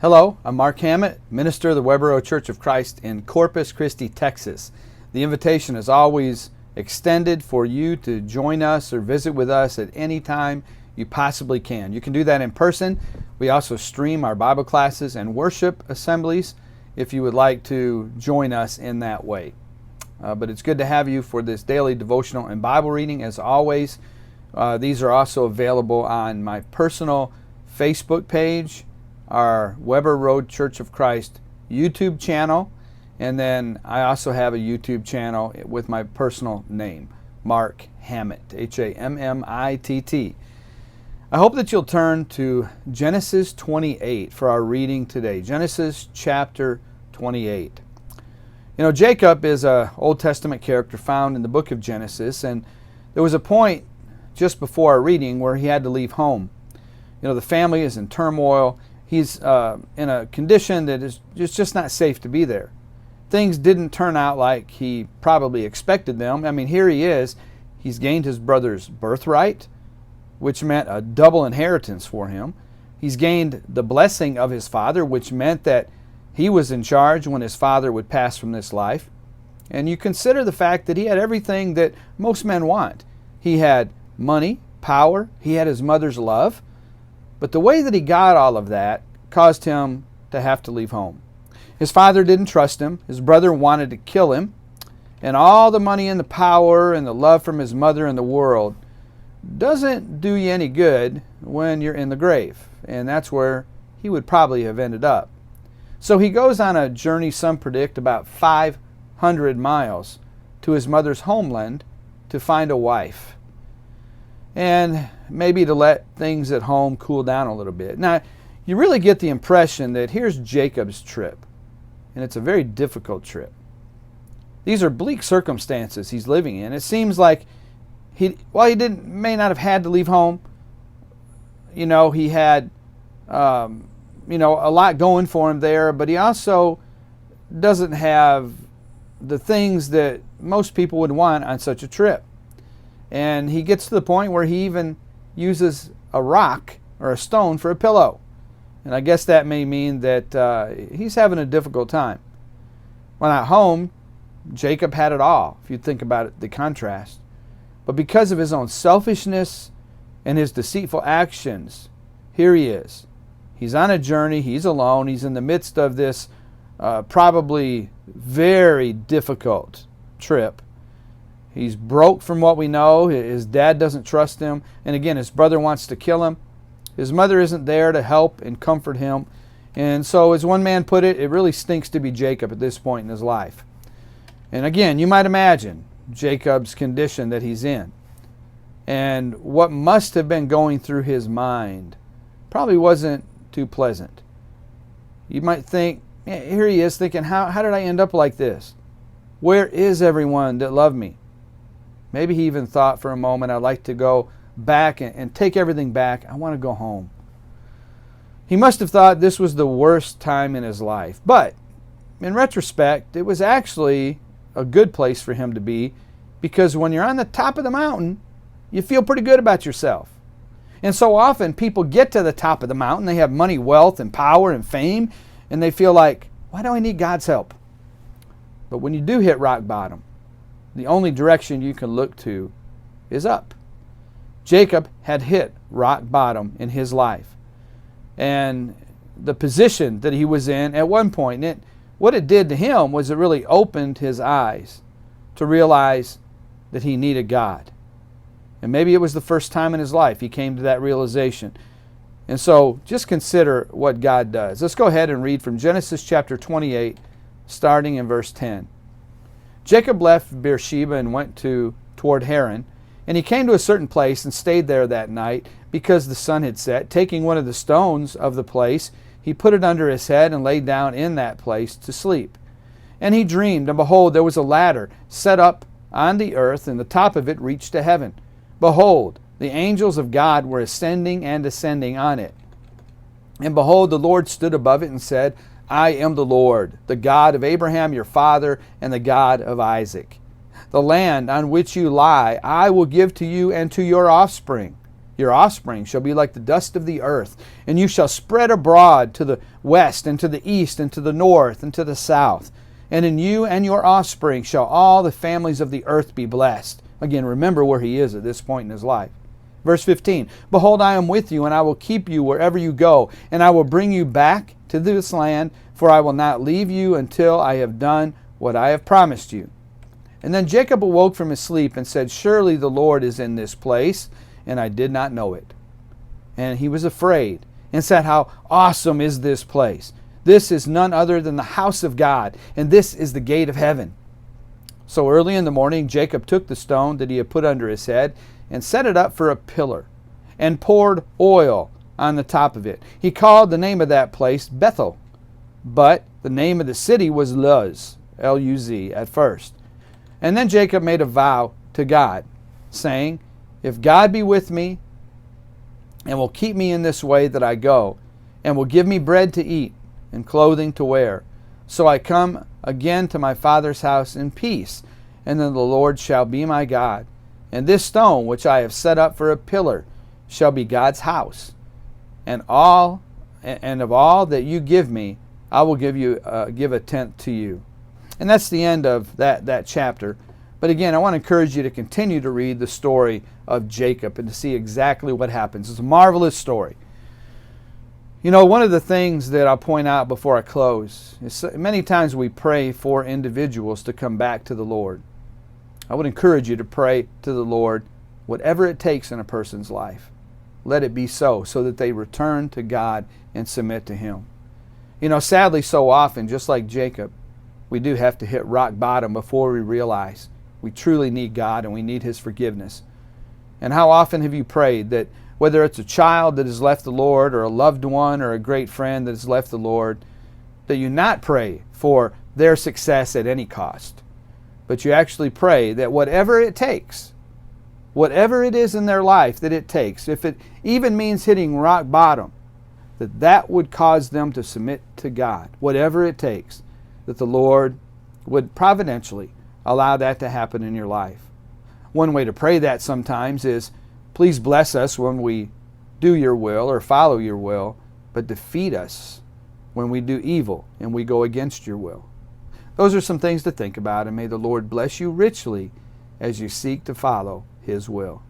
Hello, I'm Mark Hammett, minister of the Weber Road Church of Christ in Corpus Christi, Texas. The invitation is always extended for you to join us or visit with us at any time you possibly can. You can do that in person. We also stream our Bible classes and worship assemblies if you would like to join us in that way. But it's good to have you for this daily devotional and Bible reading as always. These are also available on my personal Facebook page, our Weber Road Church of Christ YouTube channel, and then I also have a YouTube channel with my personal name, Mark Hammett, Hammitt. I hope that you'll turn to Genesis 28 for our reading today. Genesis chapter 28. You know, Jacob is an Old Testament character found in the book of Genesis, and there was a point just before our reading where he had to leave home. You know, the family is in turmoil. He's in a condition that is just not safe to be there. Things didn't turn out like he probably expected them. I mean, here he is. He's gained his brother's birthright, which meant a double inheritance for him. He's gained the blessing of his father, which meant that he was in charge when his father would pass from this life. And you consider the fact that he had everything that most men want. He had money, power, he had his mother's love. But the way that he got all of that caused him to have to leave home. His father didn't trust him. His brother wanted to kill him. And all the money and the power and the love from his mother in the world doesn't do you any good when you're in the grave. And that's where he would probably have ended up. So he goes on a journey, some predict about 500 miles to his mother's homeland to find a wife. And maybe to let things at home cool down a little bit. Now, you really get the impression that here's Jacob's trip, and it's a very difficult trip. These are bleak circumstances he's living in. It seems like he may not have had to leave home. You know, he had a lot going for him there, but he also doesn't have the things that most people would want on such a trip. And he gets to the point where he even uses a rock or a stone for a pillow. And I guess that may mean that he's having a difficult time. When at home, Jacob had it all, if you think about it, the contrast. But because of his own selfishness and his deceitful actions, here he is. He's on a journey, he's alone, he's in the midst of this probably very difficult trip. He's broke from what we know. His dad doesn't trust him. And again, his brother wants to kill him. His mother isn't there to help and comfort him. And so, as one man put it, it really stinks to be Jacob at this point in his life. And again, you might imagine Jacob's condition that he's in. And what must have been going through his mind probably wasn't too pleasant. You might think, here he is thinking, how did I end up like this? Where is everyone that loved me? Maybe he even thought for a moment, I'd like to go back and take everything back. I want to go home. He must have thought this was the worst time in his life. But in retrospect, it was actually a good place for him to be, because when you're on the top of the mountain, you feel pretty good about yourself. And so often people get to the top of the mountain, they have money, wealth, and power and fame, and they feel like, why do I need God's help? But when you do hit rock bottom, the only direction you can look to is up. Jacob had hit rock bottom in his life. And the position that he was in at one point, what it did to him was it really opened his eyes to realize that he needed God. And maybe it was the first time in his life he came to that realization. And so just consider what God does. Let's go ahead and read from Genesis chapter 28, starting in verse 10. Jacob left Beersheba and went toward Haran, and he came to a certain place and stayed there that night because the sun had set. Taking one of the stones of the place, he put it under his head and lay down in that place to sleep. And he dreamed, and behold, there was a ladder set up on the earth, and the top of it reached to heaven. Behold, the angels of God were ascending and descending on it. And behold, the Lord stood above it and said, I am the Lord, the God of Abraham your father, and the God of Isaac. The land on which you lie I will give to you and to your offspring. Your offspring shall be like the dust of the earth, and you shall spread abroad to the west and to the east and to the north and to the south. And in you and your offspring shall all the families of the earth be blessed. Again, remember where he is at this point in his life. Verse 15, Behold, I am with you, and I will keep you wherever you go, and I will bring you back to this land, for I will not leave you until I have done what I have promised you. And then Jacob awoke from his sleep and said, Surely the Lord is in this place, and I did not know it. And he was afraid and said, How awesome is this place! This is none other than the house of God, and this is the gate of heaven. So early in the morning Jacob took the stone that he had put under his head and set it up for a pillar, and poured oil on the top of it. He called the name of that place Bethel, but the name of the city was Luz, L-U-Z, at first. And then Jacob made a vow to God, saying, If God be with me, and will keep me in this way that I go, and will give me bread to eat, and clothing to wear, so I come again to my father's house in peace, and then the Lord shall be my God. And this stone which I have set up for a pillar shall be God's house. And of all that you give me, I will give a tenth to you. And that's the end of that chapter. But again, I want to encourage you to continue to read the story of Jacob and to see exactly what happens. It's a marvelous story. You know, one of the things that I'll point out before I close is many times we pray for individuals to come back to the Lord. I would encourage you to pray to the Lord whatever it takes in a person's life. Let it be so that they return to God and submit to Him. You know, sadly, so often, just like Jacob, we do have to hit rock bottom before we realize we truly need God and we need His forgiveness. And how often have you prayed that whether it's a child that has left the Lord or a loved one or a great friend that has left the Lord, that you not pray for their success at any cost, but you actually pray that whatever it takes, whatever it is in their life that it takes, if it even means hitting rock bottom, that would cause them to submit to God, whatever it takes, that the Lord would providentially allow that to happen in your life. One way to pray that sometimes is, please bless us when we do your will or follow your will, but defeat us when we do evil and we go against your will. Those are some things to think about, and may the Lord bless you richly as you seek to follow His will.